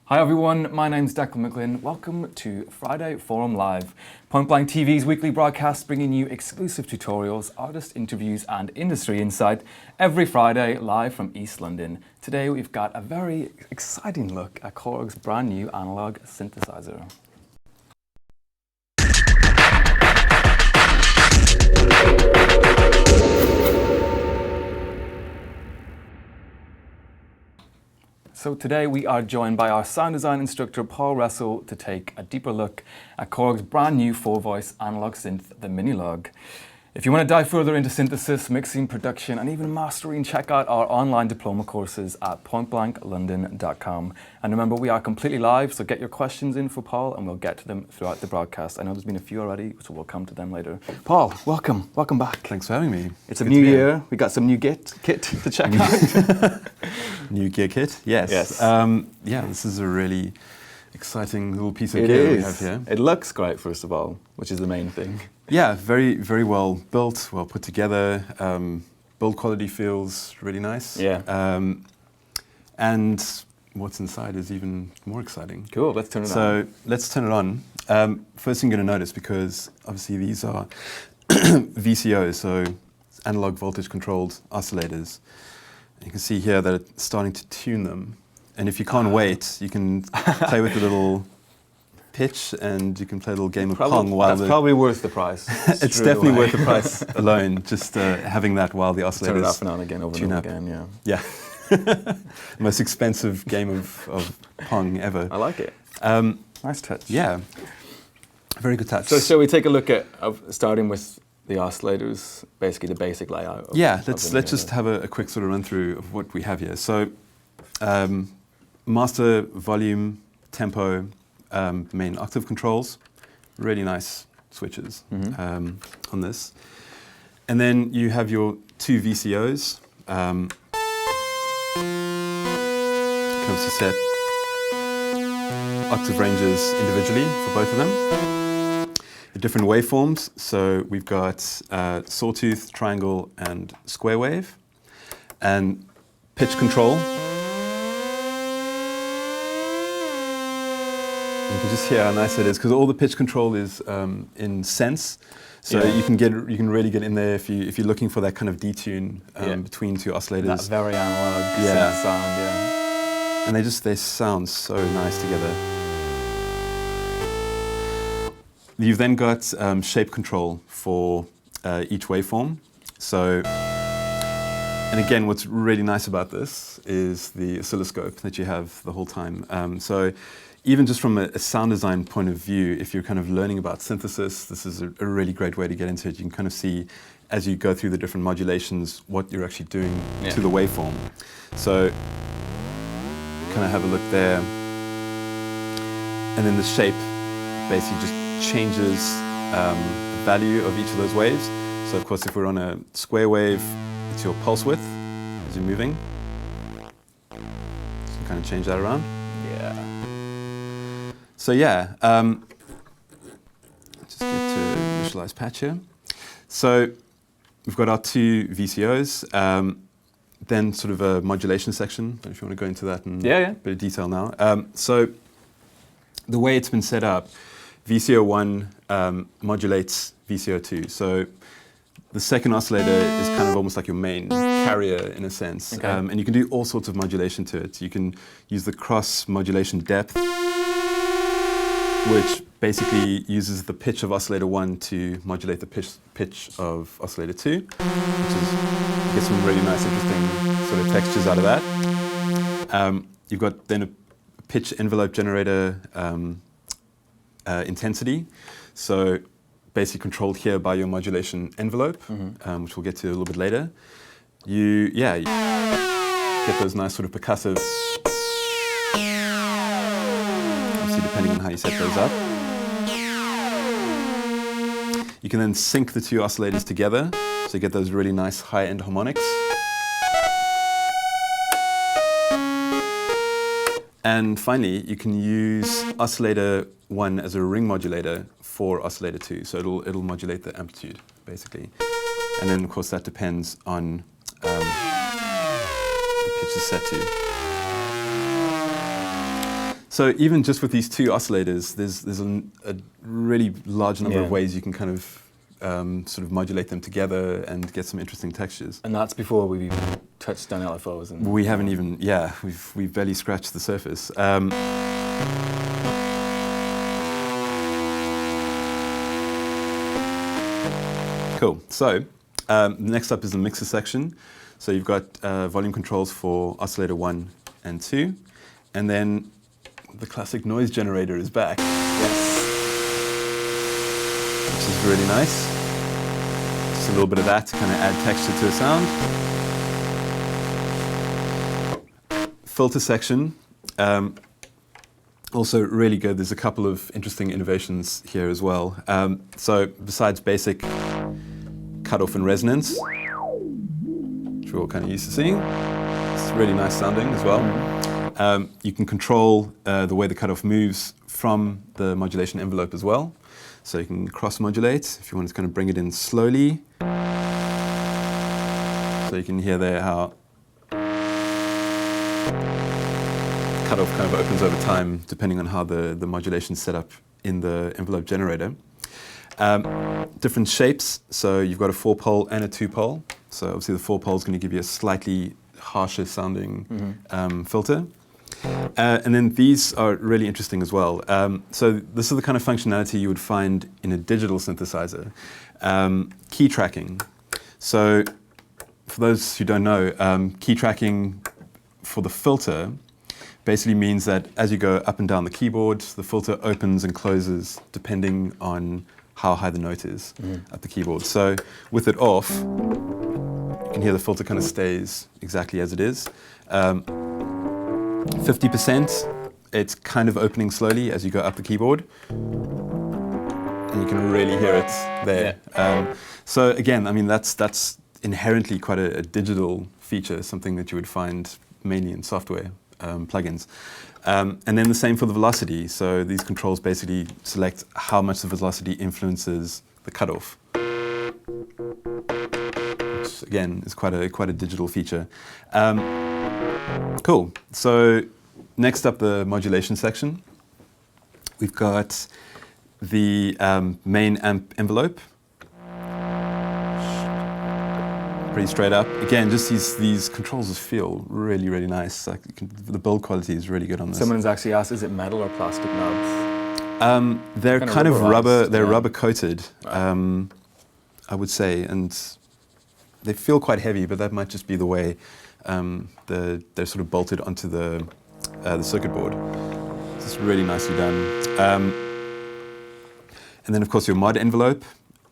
Hi everyone, my name's Declan McGlynn. Welcome to Friday Forum Live, Point Blank TV's weekly broadcast bringing you exclusive tutorials, artist interviews and industry insight every Friday live from East London. Today we've got a very exciting look at Korg's brand new analog synthesizer. So today we are joined by our sound design instructor Paul Ressel to take a deeper look at Korg's brand new 4-voice analog synth, the Minilogue. If you want to dive further into synthesis, mixing, production and even mastering, check out our online diploma courses at pointblanklondon.com. And remember, we are completely live, so get your questions in for Paul and we'll get to them throughout the broadcast. I know there's been a few already, so we'll come to them later. Paul, welcome back. Thanks for having me. It's a new year, we got some new kit to check out. New gear kit, yes. Yeah, this is a really exciting little piece of gear we have here. It looks great, first of all, which is the main thing. Yeah, very, very well built, well put together. Build quality feels really nice. Yeah. And what's inside is even more exciting. Cool, let's turn it on. So let's turn it on. First thing you're going to notice, because obviously these are vcos, so analog voltage controlled oscillators. You can see here that it's starting to tune them. And if you can't wait, you can play with the little pitch and you can play a little game of Pong while that's probably worth the price. It's definitely worth the price alone, just having that while the oscillators turn it off and on again, over and over again, yeah. Yeah. Most expensive game of Pong ever. I like it. Nice touch. Yeah. Very good touch. So shall we take a look at starting with the oscillators, basically the basic layout? Let's just have a quick sort of run through of what we have here. So master, volume, tempo, main octave controls, really nice switches on this. And then you have your two VCOs. You can obviously set octave ranges individually for both of them. The different waveforms, so we've got sawtooth, triangle, and square wave. And pitch control. You can just hear how nice it is, because all the pitch control is in sense, so you can really get in there if you're looking for that kind of detune between two oscillators. That very analog synth sound, and they sound so nice together. You've then got shape control for each waveform. So, and again, what's really nice about this is the oscilloscope that you have the whole time. So, even just from a sound design point of view, if you're kind of learning about synthesis, this is a really great way to get into it. You can kind of see, as you go through the different modulations, what you're actually doing to the waveform. So, kind of have a look there. And then the shape basically just changes the value of each of those waves. So, of course, if we're on a square wave, it's your pulse width as you're moving. So, you kind of change that around. Yeah. So just get to initialize patch here. So we've got our two VCOs, then sort of a modulation section. I don't know if you want to go into that in a bit of detail now. So the way it's been set up, VCO1 modulates VCO2. So the second oscillator is kind of almost like your main carrier in a sense. Okay. And you can do all sorts of modulation to it. You can use the cross modulation depth, which basically uses the pitch of oscillator 1 to modulate the pitch of oscillator 2, which is, get some really nice, interesting sort of textures out of that. You've got then a pitch envelope generator intensity, so basically controlled here by your modulation envelope, which we'll get to a little bit later. You get those nice sort of percussive, depending on how you set those up. You can then sync the two oscillators together, so you get those really nice high-end harmonics. And finally, you can use oscillator 1 as a ring modulator for oscillator 2, so it'll modulate the amplitude, basically. And then, of course, that depends on the pitch is set to. So even just with these two oscillators, there's a really large number of ways you can kind of sort of modulate them together and get some interesting textures. And that's before we've even touched on LFOs. And We haven't even, we've barely scratched the surface. Cool. So next up is the mixer section. So you've got volume controls for oscillator 1 and 2, and then the classic noise generator is back. yes. Which is really nice. Just a little bit of that to kind of add texture to the sound. Filter section, also really good. There's a couple of interesting innovations here as well. So besides basic cutoff and resonance, which we're all kind of used to seeing, it's really nice sounding as well. You can control the way the cutoff moves from the modulation envelope as well. So you can cross-modulate if you want to kind of bring it in slowly. So you can hear there how cutoff kind of opens over time depending on how the modulation's set up in the envelope generator. Different shapes, so you've got a 4-pole and a 2-pole. So obviously the 4-pole is going to give you a slightly harsher sounding filter. And then these are really interesting as well. So this is the kind of functionality you would find in a digital synthesizer. Key tracking. So for those who don't know, key tracking for the filter basically means that as you go up and down the keyboard, the filter opens and closes depending on how high the note is at the keyboard. So with it off, you can hear the filter kind of stays exactly as it is. 50%, it's kind of opening slowly as you go up the keyboard. And you can really hear it there. Yeah. So again, I mean, that's inherently quite a digital feature, something that you would find mainly in software plugins. And then the same for the velocity. So these controls basically select how much the velocity influences the cutoff, which again is quite a digital feature. Cool. So next up, the modulation section. We've got the main amp envelope. Pretty straight up. Again, just these controls just feel really, really nice. Like the build quality is really good on this. Someone's actually asked, is it metal or plastic knobs? They're kind of rubber. They're yeah. rubber coated, I would say, and they feel quite heavy. But that might just be the way they're sort of bolted onto the circuit board. So it's really nicely done. And then, of course, your mod envelope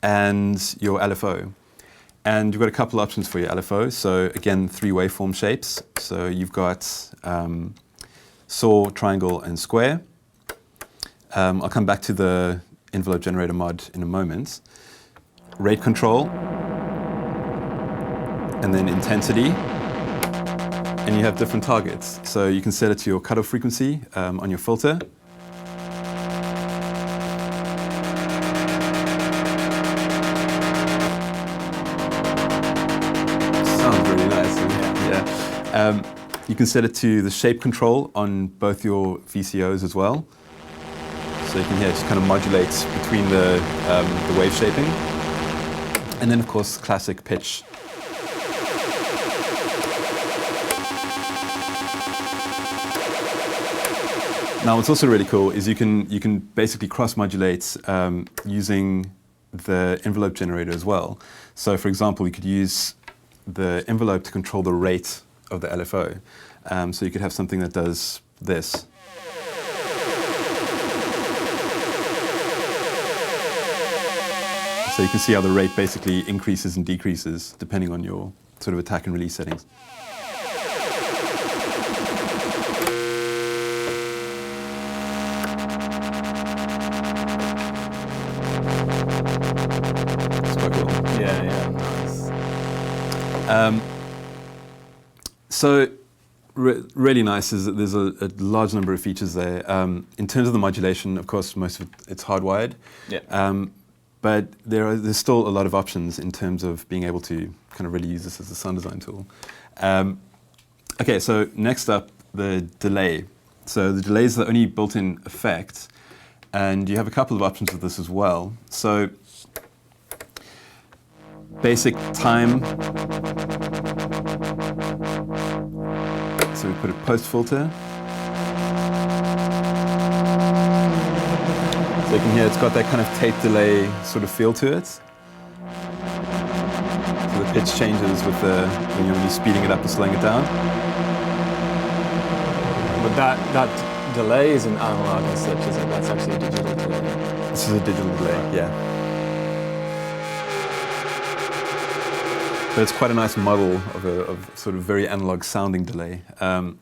and your LFO. And you've got a couple options for your LFO. So again, 3 waveform shapes. So you've got saw, triangle, and square. I'll come back to the envelope generator mod in a moment. Rate control, and then intensity. And you have different targets. So you can set it to your cutoff frequency on your filter. Sounds really nice. Yeah. You can set it to the shape control on both your VCOs as well. So you can hear it just kind of modulates between the wave shaping. And then, of course, classic pitch. Now, what's also really cool is you can basically cross-modulate using the envelope generator as well. So, for example, you could use the envelope to control the rate of the LFO. So you could have something that does this. So you can see how the rate basically increases and decreases depending on your sort of attack and release settings. It's quite cool. Yeah, nice. So really nice is that there's a large number of features there. In terms of the modulation, of course, most of it's hardwired. Yeah. But there's still a lot of options in terms of being able to kind of really use this as a sound design tool. Okay, so next up, the delay. So the delay is the only built-in effect, and you have a couple of options with this as well. So basic time. So we put a post filter. So you can hear it's got that kind of tape delay sort of feel to it. So the pitch changes with when you're speeding it up or slowing it down. But that delay isn't analog as such, is it? That's actually a digital delay. This is a digital delay, yeah. But it's quite a nice model of sort of very analog sounding delay. And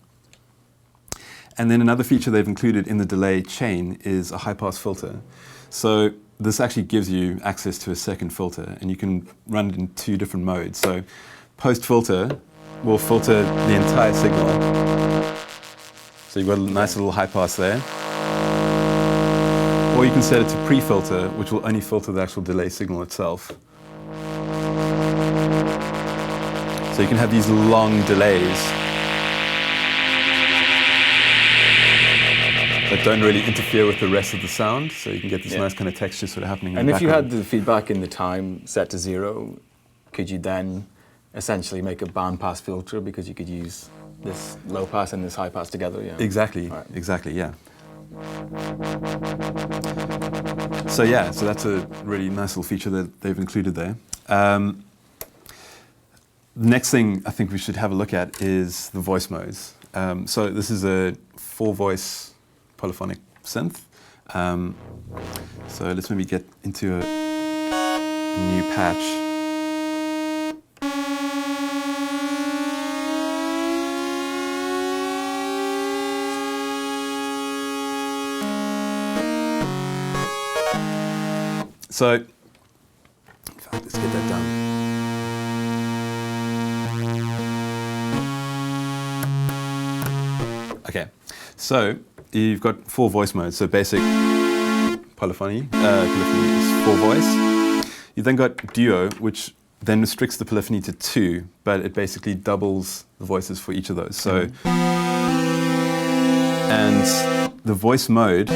then another feature they've included in the delay chain is a high-pass filter. So this actually gives you access to a second filter, and you can run it in 2 different modes. So post-filter will filter the entire signal. So you've got a nice little high-pass there. Or you can set it to pre-filter, which will only filter the actual delay signal itself. So you can have these long delays that don't really interfere with the rest of the sound, so you can get this nice kind of texture sort of happening in the background. And if you had the feedback in the time set to 0, could you then essentially make a bandpass filter because you could use this low pass and this high pass together? Yeah. Exactly, right. Exactly, yeah. So yeah, so that's a really nice little feature that they've included there. The next thing I think we should have a look at is the voice modes. So this is a 4-voice polyphonic synth. So let's maybe get into a new patch. So, in fact, let's get that done. Okay, so you've got 4 voice modes. So basic polyphony is 4 voice. You then got duo, which then restricts the polyphony to 2, but it basically doubles the voices for each of those. So, and the voice mode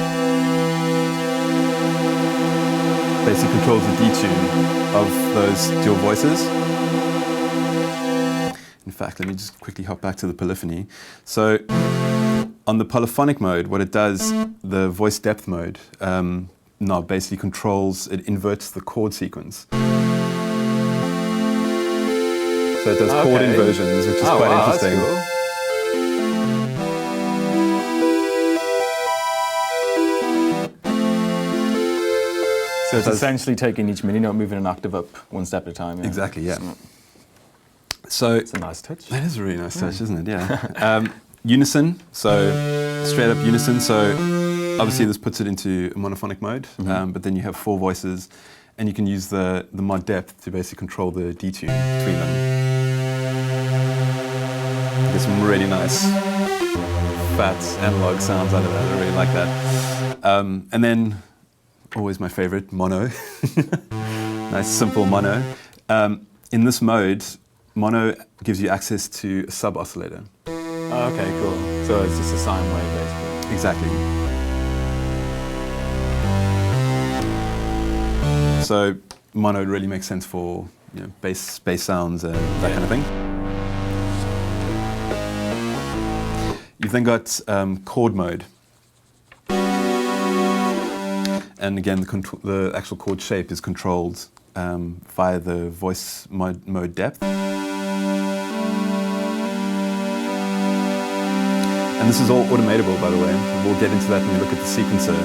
basically controls the detune of those dual voices. In fact, let me just quickly hop back to the polyphony. So on the polyphonic mode, what it does, the voice depth mode, knob basically controls, it inverts the chord sequence. So it does chord inversions, which is quite interesting. That's cool. So it's essentially taking each mini note, moving an octave up one step at a time. Yeah. Exactly, yeah. So it's a nice touch. That is a really nice touch, isn't it? Yeah. Unison, so straight up unison. So obviously this puts it into a monophonic mode, but then you have 4 voices, and you can use the mod depth to basically control the detune between them. Get some really nice fat analog sounds out of that. I really like that. And then, always my favorite, mono. Nice simple mono. In this mode, mono gives you access to a sub-oscillator. Oh, okay, cool. So it's just a sine wave, basically. Exactly. So mono really makes sense for bass sounds and that kind of thing. You've then got chord mode. And again, the actual chord shape is controlled via the voice mode depth. And this is all automatable, by the way. We'll get into that when we look at the sequencer.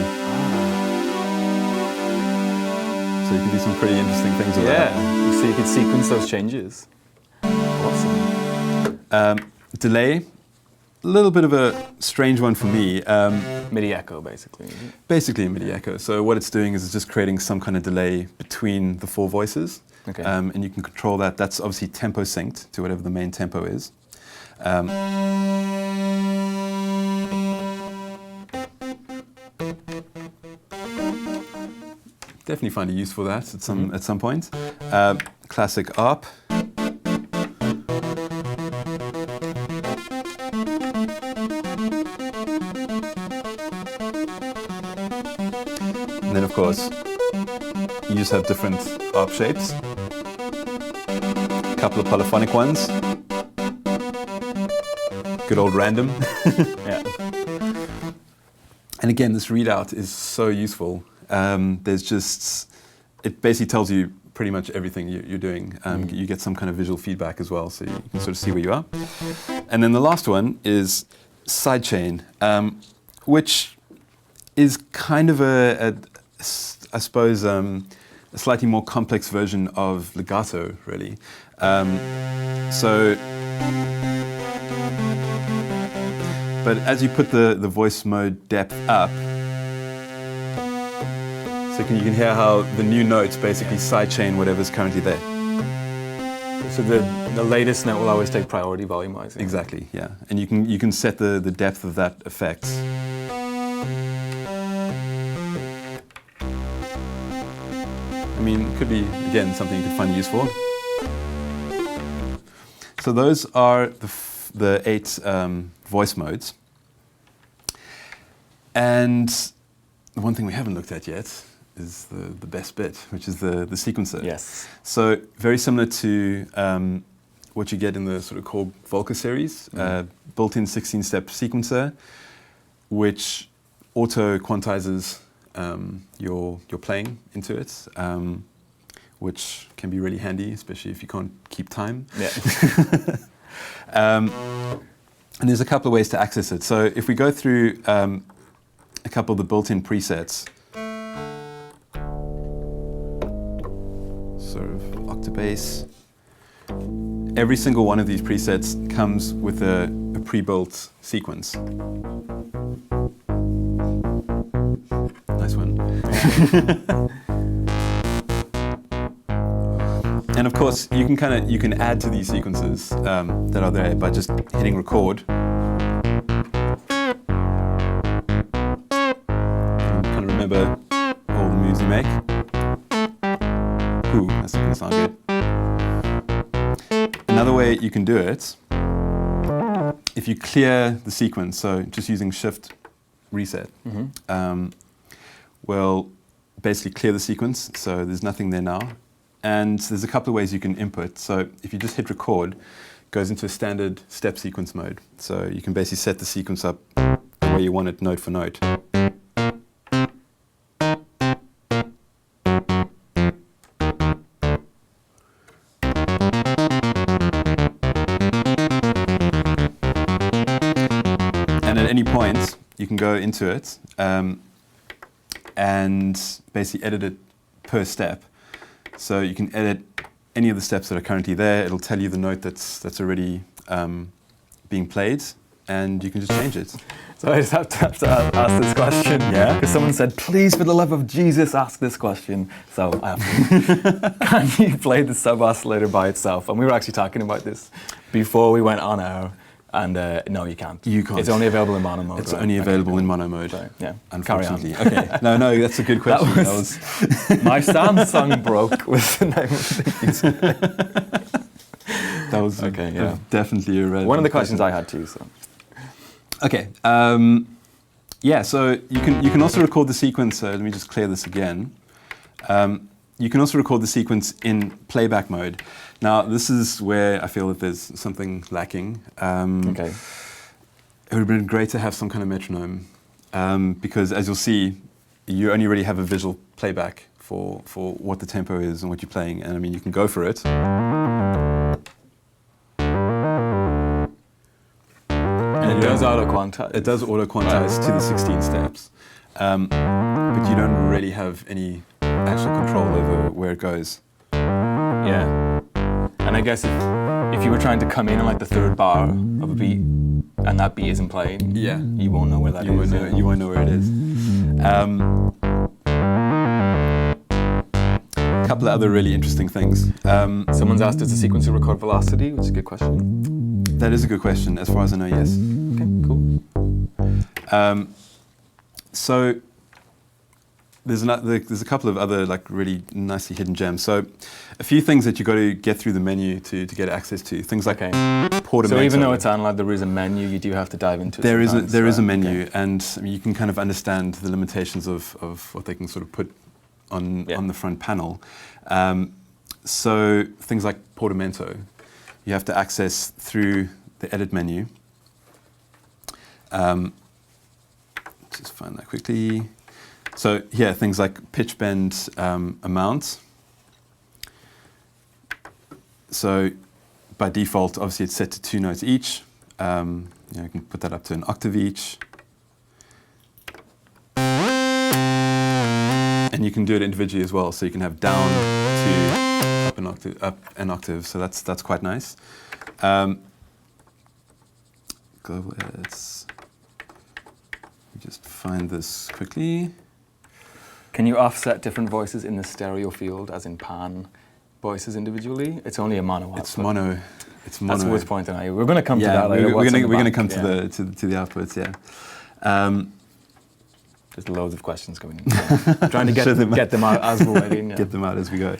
So you can do some pretty interesting things with that. Yeah, so you can sequence those changes. Awesome. Delay, a little bit of a strange one for me. MIDI echo, basically. Basically a MIDI echo. So what it's doing is it's just creating some kind of delay between the 4 voices. Okay. And you can control that. That's obviously tempo synced to whatever the main tempo is. Definitely find a use for that at some point. Classic ARP. then of course, you just have different harp shapes. A couple of polyphonic ones. Good old random. Yeah. And again, this readout is so useful. There's just, it basically tells you pretty much everything you're doing. You get some kind of visual feedback as well, so you can sort of see where you are. And then the last one is sidechain, which is kind of I suppose, a slightly more complex version of legato, really. But as you put the voice mode depth up, so you can hear how the new notes basically sidechain whatever's currently there. So the latest note will always take priority volumizing. Exactly, yeah. And you can set the depth of that effect. I mean, it could be, again, something you could find useful. So those are the 8 voice modes. And the one thing we haven't looked at yet is the best bit, which is the sequencer. Yes. So very similar to what you get in the sort of Korg Volca series, built-in 16-step sequencer, which auto-quantizes your playing into it, which can be really handy, especially if you can't keep time. Yeah. And there's a couple of ways to access it. So if we go through a couple of the built-in presets, sort of octabass, every single one of these presets comes with a pre-built sequence. Nice one. And of course, you can add to these sequences that are there by just hitting record. And kind of remember all the moves you make. Ooh, that's not going to sound good. Another way you can do it, if you clear the sequence, so just using Shift Reset, will basically clear the sequence, so there's nothing there now. And there's a couple of ways you can input. So if you just hit record, it goes into a standard step sequence mode. So you can basically set the sequence up the way you want it, note for note. And at any point, you can go into it and basically edit it per step. So you can edit any of the steps that are currently there. It'll tell you the note that's already being played, and you can just change it. So I just have to ask this question. Yeah? Because someone said, please, for the love of Jesus, ask this question. So I have to. Can you play the sub-oscillator by itself? And we were actually talking about this before we went on air. And no, you can't. You can't. It's only available in mono mode. It's only available in mono mode. So, yeah, unfortunately. Carry on. Okay. No, that's a good question. That was my Samsung broke was the name of the piece. That was okay. Yeah, definitely irrelevant. One of the questions I had too. So. Okay. Yeah. So you can also record the sequence. Let me just clear this again. You can also record the sequence in playback mode. Now, this is where I feel that there's something lacking. Okay. It would have been great to have some kind of metronome, because as you'll see, you only really have a visual playback for what the tempo is and what you're playing. And I mean, you can go for it. And it does auto-quantize. It does auto-quantize to the 16 steps. But you don't really have any actual control over where it goes. Yeah. And I guess if you were trying to come in on like the third bar of a beat, and that beat isn't playing, yeah, you won't know where that you is. You won't know where it is. A couple of other really interesting things. Someone's asked, does the sequencer record velocity? Which is a good question. That is a good question. As far as I know, yes. Okay, cool. So there's a couple of other like really nicely hidden gems. So a few things that you got to get through the menu to get access to. Things like Portamento. So even though it's analog, there is a menu. You do have to dive into it. There is a menu, and I mean, you can kind of understand the limitations of what they can sort of put on the front panel. So things like portamento, you have to access through the edit menu. Just find that quickly. So here, things like pitch bend amount. So by default, obviously it's set to 2 notes each. You can put that up to an octave each. And you can do it individually as well. So you can have down to up an octave. So that's quite nice. Global edits. Just find this quickly. Can you offset different voices in the stereo field, as in pan voices individually? It's only a mono output. It's mono. That's worth pointing out. We're going to come to that later. We're going to come to the outputs. Yeah. There's loads of questions coming in. So trying to get them out as we're waiting. Yeah. Get them out as we go.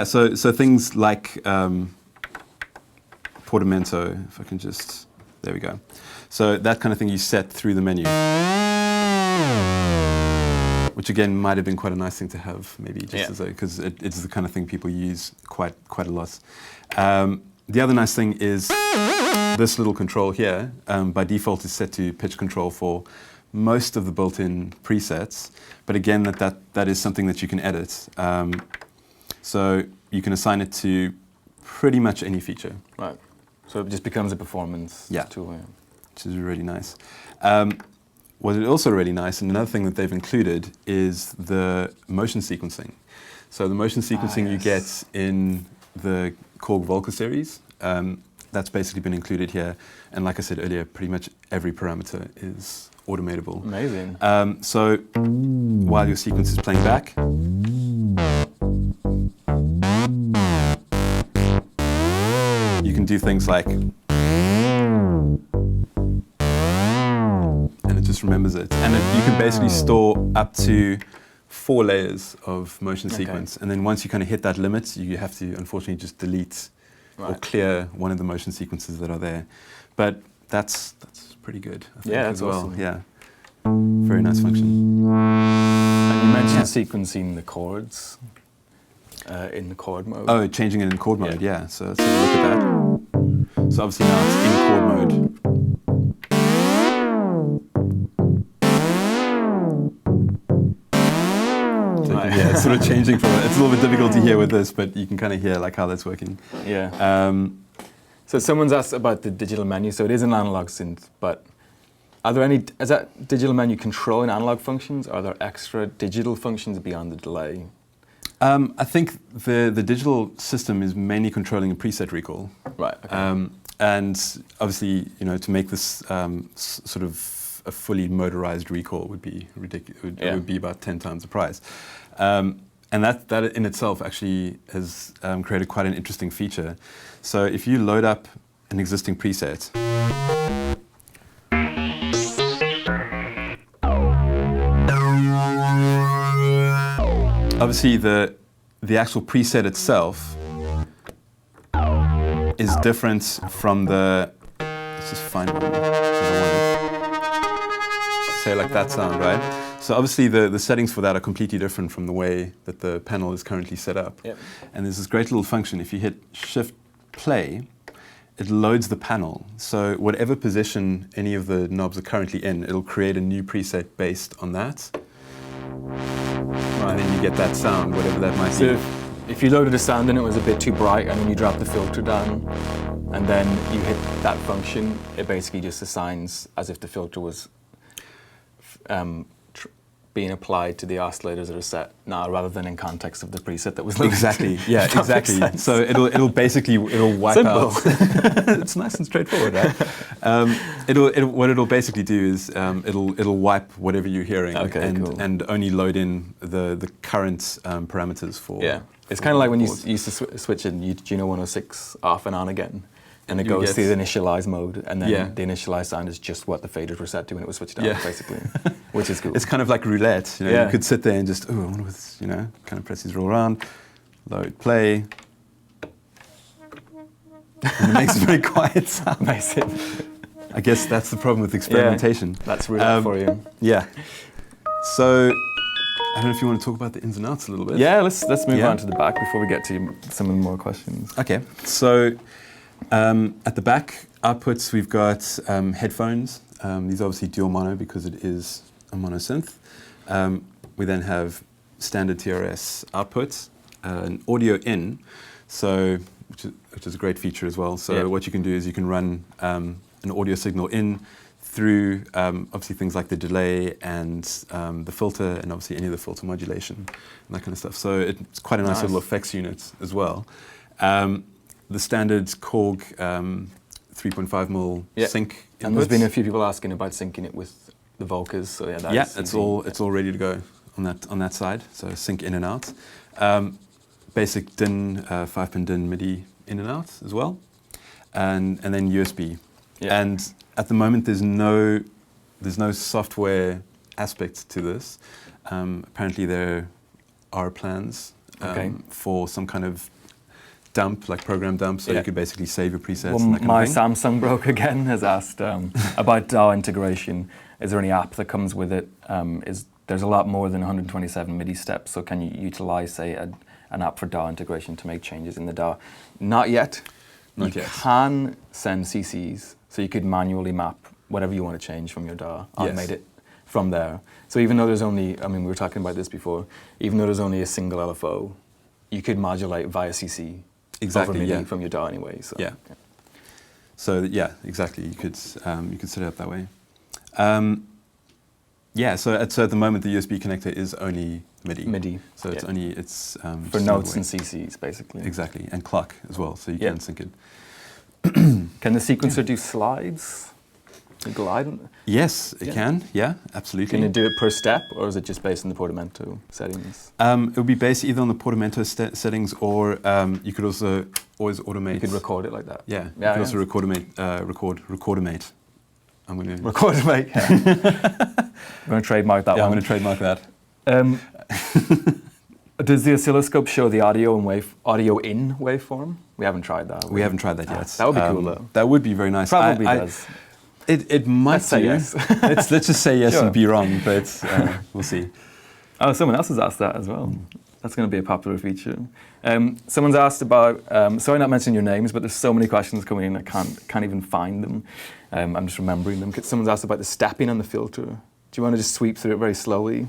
So things like portamento. If I can just, there we go. So that kind of thing you set through the menu, which again might have been quite a nice thing to have, maybe just as because it's the kind of thing people use quite a lot. The other nice thing is this little control here. By default, is set to pitch control for most of the built-in presets, but again, that is something that you can edit. So you can assign it to pretty much any feature. Right. So it just becomes a performance tool. Yeah. Which is really nice. What is also really nice, and another thing that they've included, is the motion sequencing. So the motion sequencing you get in the Korg Volca series, that's basically been included here. And like I said earlier, pretty much every parameter is automatable. Amazing. So while your sequence is playing back, you can do things like, and it just remembers it. And you can basically store up to 4 layers of motion sequence. And then once you kind of hit that limit, you have to unfortunately just delete or clear one of the motion sequences that are there. But that's pretty good, I think, that's as well. awesome. Yeah, very nice function. And you mentioned sequencing the chords in the chord mode. Oh, changing it in chord mode, yeah. So let's have a look at that. So obviously now it's in chord mode. So yeah, it's sort of changing from it. It's a little bit difficult to hear with this, but you can kind of hear like how that's working. Yeah. So someone's asked about the digital menu. So it is an analog synth, but is that digital menu controlling analog functions? Are there extra digital functions beyond the delay? I think the digital system is mainly controlling a preset recall. Right. Okay. And obviously, to make this sort of a fully motorized recall would be ridiculous. It would be about 10 times the price. And that in itself actually has created quite an interesting feature. So if you load up an existing preset, obviously the actual preset itself is different from the, let's just find one, say like that sound, right? So obviously the settings for that are completely different from the way that the panel is currently set up. Yep. And there's this great little function. If you hit Shift Play, it loads the panel. So whatever position any of the knobs are currently in, it'll create a new preset based on that. And then you get that sound, whatever that might be. If you loaded a sound and it was a bit too bright and then you drop the filter down and then you hit that function, it basically just assigns as if the filter was being applied to the oscillators that are set now rather than in context of the preset that was loaded. Exactly, yeah, exactly. So it'll wipe out. It's nice and straightforward, right? What it'll basically do is it'll wipe whatever you're hearing and only load in the current parameters for. Yeah, it's kind of like when you used to switch in Juno 106 off and on again. And it goes through the initialize mode, and then the initialize sound is just what the faders were set to when it was switched on, basically, which is cool. It's kind of like roulette. You could sit there and just, I wonder what's, kind of press these roll around, load, play. And it makes a very quiet sound. Amazing. I guess that's the problem with experimentation. That's roulette for you. Yeah. So I don't know if you want to talk about the ins and outs a little bit. Yeah, let's move Yeah. on to the back before we get to some of the more questions. Okay, so at the back outputs we've got headphones. These are obviously dual mono because it is a mono synth. We then have standard TRS outputs, an audio in, so which is a great feature as well. So what you can do is you can run an audio signal in through obviously things like the delay and the filter, and obviously any of the filter modulation and that kind of stuff. So it's quite a nice little effects unit as well. The standard Korg 3.5mm sync inputs. And there's been a few people asking about syncing it with the Volcas, so yeah, that's it's all ready to go on that side. So sync in and out. Basic DIN 5-pin DIN MIDI in and out as well, and then USB. Yeah. And at the moment, there's no software aspect to this. Apparently, there are plans for some kind of dump, like program dump, so you could basically save your presets. Well, and that kind my of thing. Samsung broker again has asked about DAW integration. Is there any app that comes with it? There's a lot more than 127 MIDI steps, so can you utilize, say, an app for DAW integration to make changes in the DAW? Not yet. Not you yet. can send CCs, so you could manually map whatever you want to change from your DAW, automate it from there. So even though there's only, we were talking about this before, even though there's only a single LFO, you could modulate via CC over MIDI from your DAW anyway. So, So exactly. You could set it up that way. So at the moment the USB connector is only MIDI. So it's for notes and CCs basically. Exactly, and clock as well, so you can sync it. Can the sequencer do slides? Glide? Yes, it can. Yeah, absolutely. Can it do it per step, or is it just based on the portamento settings? It would be based either on the portamento settings, or you could also always automate. You could record it like that. Yeah, you could also recordimate. I'm going to recordimate. I'm going to trademark that one. I'm going to trademark that. Does the oscilloscope show the audio in waveform? We haven't tried that. We haven't tried that yet. That would be cool though. That would be very nice. Probably does. It might say yes. let's just say yes and be wrong, but we'll see. Oh, someone else has asked that as well. That's going to be a popular feature. Someone's asked about, sorry not mentioning your names, but there's so many questions coming in I can't even find them. I'm just remembering them. Someone's asked about the stepping on the filter. Do you want to just sweep through it very slowly,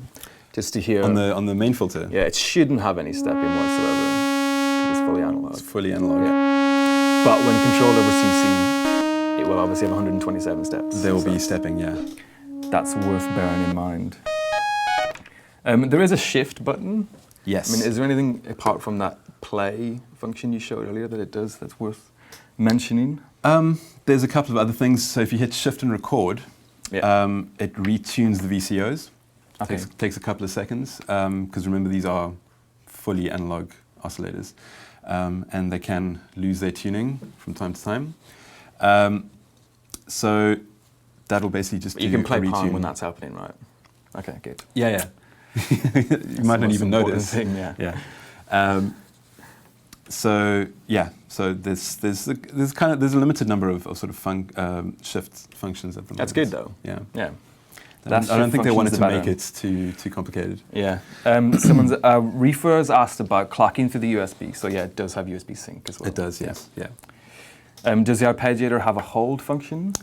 just to hear? On the main filter? Yeah, it shouldn't have any stepping whatsoever, because it's fully analog. It's fully analog. Yeah. But when controlled over CC, it will obviously have 127 steps. There will be stepping, yeah. That's worth bearing in mind. There is a shift button. Yes. Is there anything apart from that play function you showed earlier that it does that's worth mentioning? There's a couple of other things. So if you hit shift and record, it retunes the VCOs. Okay. Takes a couple of seconds, because remember these are fully analog oscillators, and they can lose their tuning from time to time. So that'll basically just do a retune. You can play Pong when that's happening, right? Okay, good. Yeah. You might not even notice. So there's a limited number of sort of shift functions at the moment. That's good though. Yeah. I don't think they wanted to make it too complicated. Yeah. Someone's Reefer has asked about clocking through the USB. So yeah, it does have USB sync as well. It does, yes. Yeah. Does the arpeggiator have a hold function?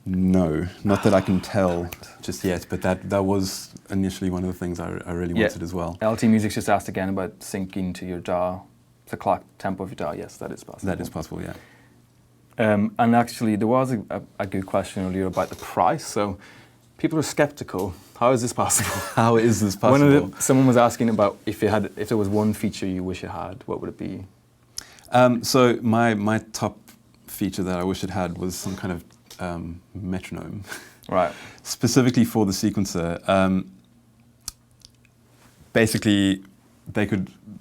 No, not that I can tell just yet, but that was initially one of the things I really wanted as well. LT Music's just asked again about syncing to your DAW, the clock tempo of your DAW. Yes, that is possible. That is possible, yeah. And actually, there was a good question earlier about the price. So people are skeptical. How is this possible? How is this possible? Someone was asking about if there was one feature you wish it had, what would it be? So my top feature that I wish it had was some kind of metronome, right? Specifically for the sequencer. Basically,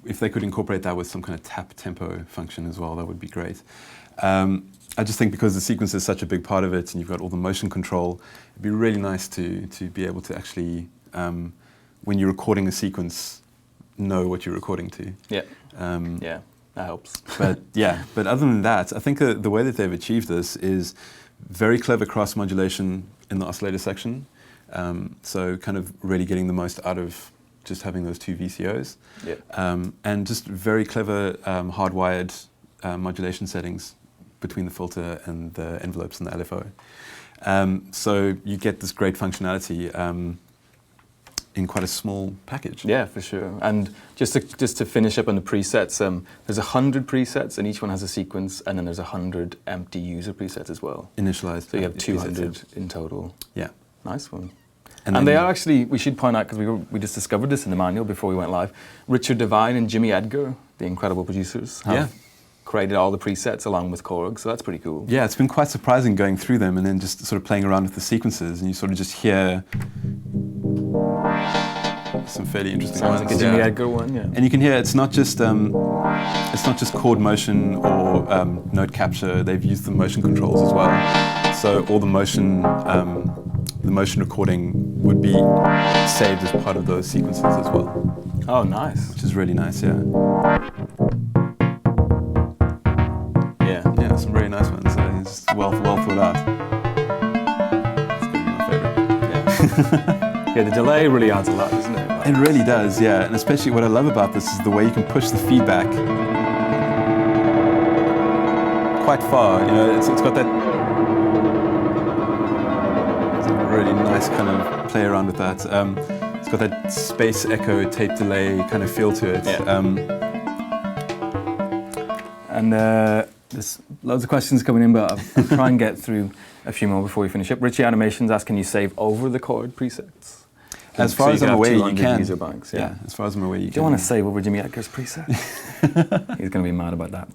if they could incorporate that with some kind of tap tempo function as well, that would be great. I just think because the sequencer is such a big part of it, and you've got all the motion control, it'd be really nice to be able to actually, when you're recording a sequence, know what you're recording to. Yeah. That helps. But other than that, I think the way that they've achieved this is very clever cross modulation in the oscillator section. So kind of really getting the most out of just having those two VCOs. Yeah. And just very clever hardwired modulation settings between the filter and the envelopes and the LFO. So you get this great functionality in quite a small package. Yeah, for sure. And just to finish up on the presets, there's 100 presets, and each one has a sequence, and then there's 100 empty user presets as well. Initialized. So you have 200 presets. in total. Yeah. Nice one. And they are actually, we should point out, because we just discovered this in the manual before we went live, Richard Devine and Jimmy Edgar, the incredible producers, have created all the presets along with Korg, so that's pretty cool. Yeah, it's been quite surprising going through them and then just sort of playing around with the sequences, and you sort of just hear some fairly interesting Sounds ones. like a Jimmy Edgar one, yeah. And you can hear it's not just chord motion or note capture. They've used the motion controls as well. So all the motion recording would be saved as part of those sequences as well. Oh, nice. Which is really nice, yeah. Yeah, some really nice ones. It's well thought out. It's going to be my favorite. Yeah. Yeah, the delay really adds a lot, doesn't it? It really does, yeah. And especially what I love about this is the way you can push the feedback quite far. You know, it's got that really nice kind of play around with that. It's got that space echo, tape delay kind of feel to it. Yeah. And there's loads of questions coming in, but I'll try and get through a few more before we finish up. Richie Animation's asking, can you save over the chord presets? As far as I'm aware, you can. User banks, yeah. As far as I'm aware, you can. Do you want to save over Jimmy Edgar's preset? He's going to be mad about that.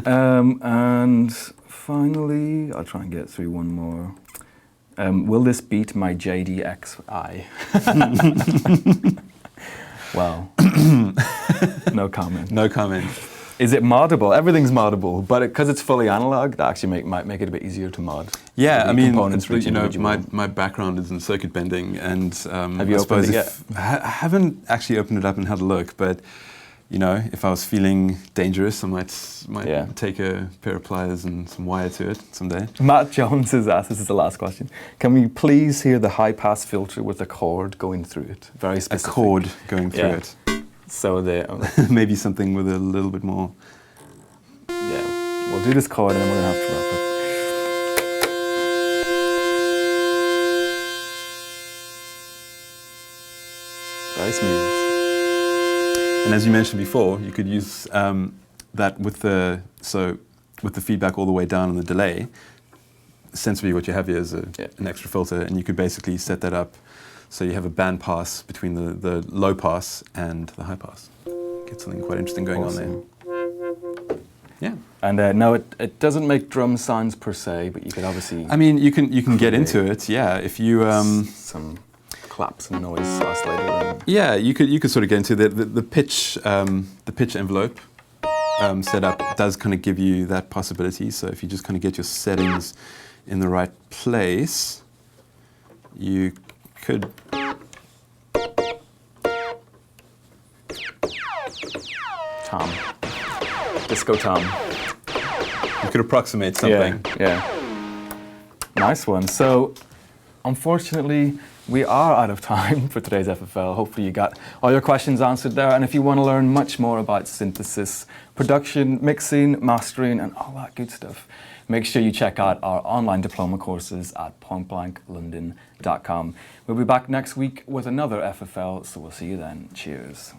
And finally, I'll try and get through one more. Will this beat my JDXI? Well, no comment. No comment. Is it moddable? Everything's moddable, but because it's fully analog, that actually might make it a bit easier to mod. Yeah, I mean, you know, my background is in circuit bending, and have you opened it yet? I haven't actually opened it up and had a look, but you know, if I was feeling dangerous, I might take a pair of pliers and some wire to it someday. Matt Jones has asked, this is the last question, can we please hear the high-pass filter with a chord going through it? Very specific. A chord going through it. So maybe something with a little bit more. Yeah, we'll do this chord and then we're going to have to wrap up. Very smooth. And as you mentioned before, you could use that with the feedback all the way down on the delay. Sensibly, what you have here is an extra filter, and you could basically set that up so you have a band pass between the low pass and the high pass. Get something quite interesting going on there. Yeah. And no, it doesn't make drum sounds per se, but you could obviously. I mean, you can get into it. Yeah, if you some claps and noise oscillator. Yeah, you could sort of get into the pitch envelope setup does kind of give you that possibility. So if you just kind of get your settings in the right place, you could. Tom. Disco Tom. You could approximate something. Yeah. Nice one. So, unfortunately, we are out of time for today's FFL. Hopefully you got all your questions answered there. And if you want to learn much more about synthesis, production, mixing, mastering, and all that good stuff, make sure you check out our online diploma courses at pointblanklondon.com. We'll be back next week with another FFL, so we'll see you then. Cheers.